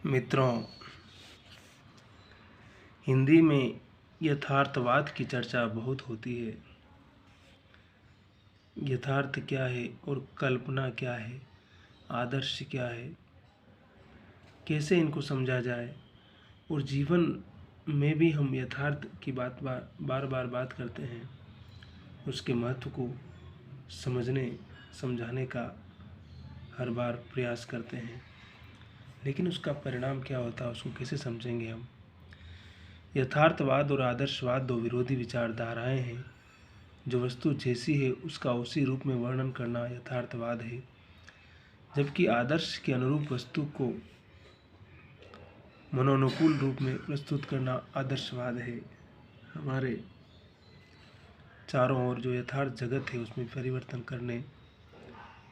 मित्रों, हिंदी में यथार्थवाद की चर्चा बहुत होती है। यथार्थ क्या है और कल्पना क्या है, आदर्श क्या है, कैसे इनको समझा जाए। और जीवन में भी हम यथार्थ की बार बार बात करते हैं। उसके महत्व को समझने समझाने का हर बार प्रयास करते हैं, लेकिन उसका परिणाम क्या होता है, उसको कैसे समझेंगे हम। यथार्थवाद और आदर्शवाद दो विरोधी विचारधाराएं हैं। जो वस्तु जैसी है उसका उसी रूप में वर्णन करना यथार्थवाद है, जबकि आदर्श के अनुरूप वस्तु को मनोनुकूल रूप में प्रस्तुत करना आदर्शवाद है। हमारे चारों ओर जो यथार्थ जगत है उसमें परिवर्तन करने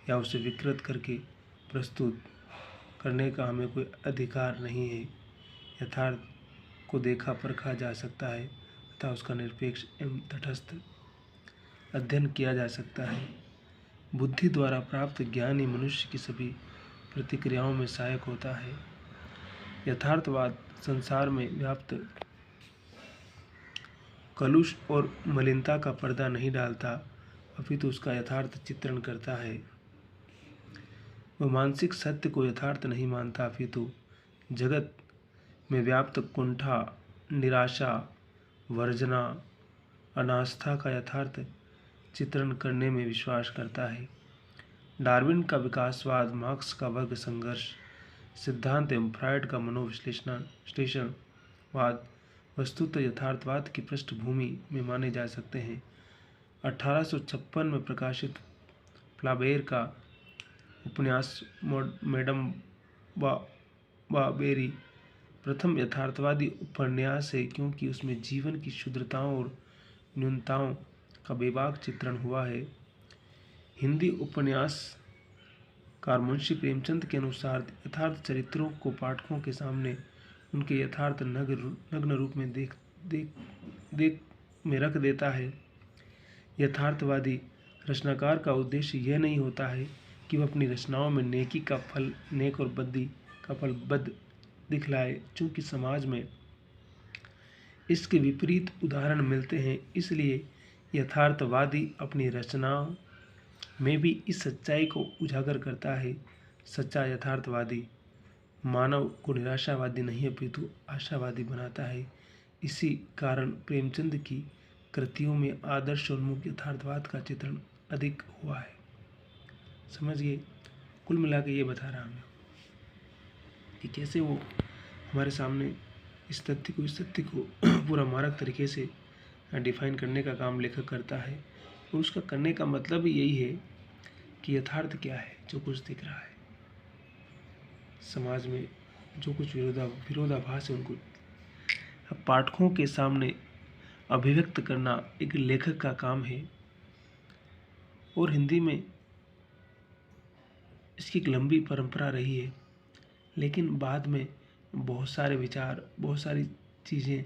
या उसे विकृत करके प्रस्तुत करने का हमें कोई अधिकार नहीं है। यथार्थ को देखा परखा जा सकता है तथा उसका निरपेक्ष एवं तटस्थ अध्ययन किया जा सकता है। बुद्धि द्वारा प्राप्त ज्ञान ही मनुष्य की सभी प्रतिक्रियाओं में सहायक होता है। यथार्थवाद संसार में व्याप्त कलुष और मलिनता का पर्दा नहीं डालता, अपितु उसका यथार्थ चित्रण करता है। वह मानसिक सत्य को यथार्थ नहीं मानता, अपितु जगत में व्याप्त कुंठा, निराशा, वर्जना, अनास्था का यथार्थ चित्रण करने में विश्वास करता है। डार्विन का विकासवाद, मार्क्स का वर्ग संघर्ष सिद्धांत एवं फ्रायड का मनोविश्लेषणवाद वस्तुतः यथार्थवाद की पृष्ठभूमि में माने जा सकते हैं। 1856 में प्रकाशित फ्लाबेर का उपन्यास मैडम बावेरी प्रथम यथार्थवादी उपन्यास है, क्योंकि उसमें जीवन की शुद्धताओं और न्यूनताओं का बेबाक चित्रण हुआ है। हिंदी उपन्यासकार मुंशी प्रेमचंद के अनुसार यथार्थ चरित्रों को पाठकों के सामने उनके यथार्थ नग्न रूप में देख में रख देता है। यथार्थवादी रचनाकार का उद्देश्य यह नहीं होता है कि वह अपनी रचनाओं में नेकी का फल नेक और बद्दी का फल बद दिखलाए। चूँकि समाज में इसके विपरीत उदाहरण मिलते हैं, इसलिए यथार्थवादी अपनी रचनाओं में भी इस सच्चाई को उजागर करता है। सच्चा यथार्थवादी मानव को निराशावादी नहीं अपितु आशावादी बनाता है। इसी कारण प्रेमचंद की कृतियों में आदर्शोन्मुख यथार्थवाद का चित्रण अधिक हुआ है। समझिए, कुल मिला के ये बता रहा हूँ कि कैसे वो हमारे सामने इस सत्य को पूरा मारक तरीके से डिफाइन करने का काम लेखक करता है। और उसका करने का मतलब यही है कि यथार्थ क्या है, जो कुछ दिख रहा है समाज में, जो कुछ विरोधाभास है, उनको पाठकों के सामने अभिव्यक्त करना एक लेखक का काम है। और हिंदी में इसकी एक लंबी परंपरा रही है, लेकिन बाद में बहुत सारे विचार, बहुत सारी चीज़ें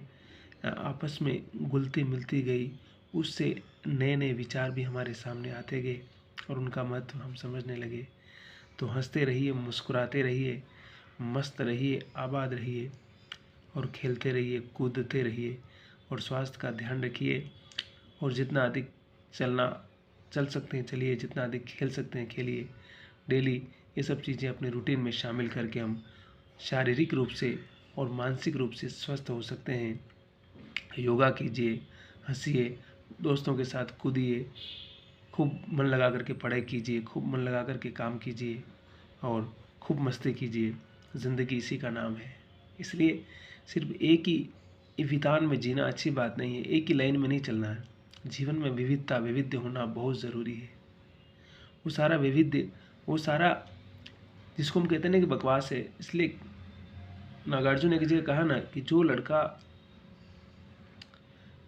आपस में घुलती मिलती गई। उससे नए नए विचार भी हमारे सामने आते गए और उनका महत्व हम समझने लगे। तो हंसते रहिए, मुस्कुराते रहिए, मस्त रहिए, आबाद रहिए और खेलते रहिए, कूदते रहिए और स्वास्थ्य का ध्यान रखिए। और जितना अधिक चल सकते हैं चलिए, जितना अधिक खेल सकते हैं खेलिए। डेली ये सब चीज़ें अपने रूटीन में शामिल करके हम शारीरिक रूप से और मानसिक रूप से स्वस्थ हो सकते हैं। योगा कीजिए, हंसिए, दोस्तों के साथ कूदिए, खूब मन लगा करके पढ़ाई कीजिए, खूब मन लगा करके काम कीजिए और खूब मस्ती कीजिए। ज़िंदगी इसी का नाम है। इसलिए सिर्फ एक ही विधान में जीना अच्छी बात नहीं है, एक ही लाइन में नहीं चलना है। जीवन में वैविध्य होना बहुत ज़रूरी है। वो सारा जिसको हम कहते हैं ना कि बकवास है। इसलिए नागार्जुन ने एक जगह कहा ना कि जो लड़का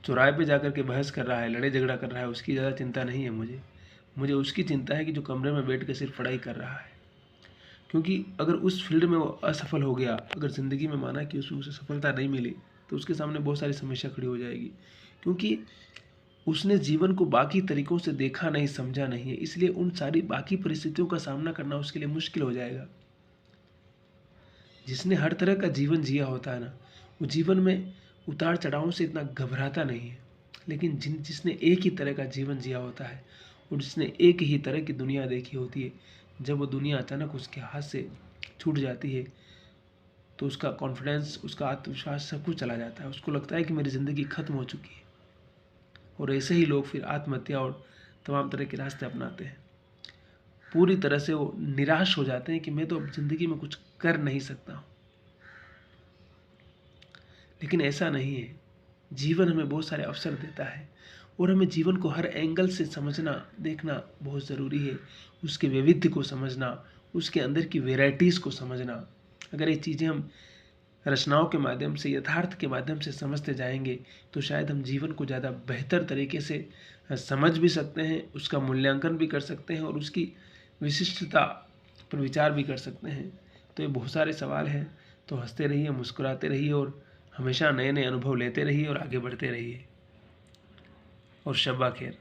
चौराहे पे जाकर के बहस कर रहा है, लड़ाई झगड़ा कर रहा है, उसकी ज़्यादा चिंता नहीं है मुझे उसकी चिंता है कि जो कमरे में बैठ के सिर्फ पढ़ाई कर रहा है। क्योंकि अगर उस फील्ड में वो असफल हो गया, अगर ज़िंदगी में माना कि उसमें उसे सफलता नहीं मिली, तो उसके सामने बहुत सारी समस्या खड़ी हो जाएगी, क्योंकि उसने जीवन को बाकी तरीकों से देखा नहीं, समझा नहीं है। इसलिए उन सारी बाकी परिस्थितियों का सामना करना उसके लिए मुश्किल हो जाएगा। जिसने हर तरह का जीवन जिया होता है ना, वो जीवन में उतार चढ़ावों से इतना घबराता नहीं है। लेकिन जिसने एक ही तरह का जीवन जिया होता है और जिसने एक ही तरह की दुनिया देखी होती है, जब वो दुनिया अचानक उसके हाथ से छूट जाती है तो उसका कॉन्फिडेंस, उसका आत्मविश्वास सब कुछ चला जाता है। उसको लगता है कि मेरी ज़िंदगी खत्म हो चुकी है। और ऐसे ही लोग फिर आत्महत्या और तमाम तरह के रास्ते अपनाते हैं। पूरी तरह से वो निराश हो जाते हैं कि मैं तो अब ज़िंदगी में कुछ कर नहीं सकता हूँ। लेकिन ऐसा नहीं है। जीवन हमें बहुत सारे अवसर देता है और हमें जीवन को हर एंगल से समझना, देखना बहुत ज़रूरी है। उसके वैविध्य को समझना, उसके अंदर की वेराइटीज़ को समझना। अगर ये चीज़ें हम रचनाओं के माध्यम से, यथार्थ के माध्यम से समझते जाएंगे तो शायद हम जीवन को ज़्यादा बेहतर तरीके से समझ भी सकते हैं, उसका मूल्यांकन भी कर सकते हैं और उसकी विशिष्टता पर विचार भी कर सकते हैं। तो ये बहुत सारे सवाल हैं। तो हंसते रहिए, मुस्कुराते रहिए और हमेशा नए नए अनुभव लेते रहिए और आगे बढ़ते रहिए। और शब्बा खैर।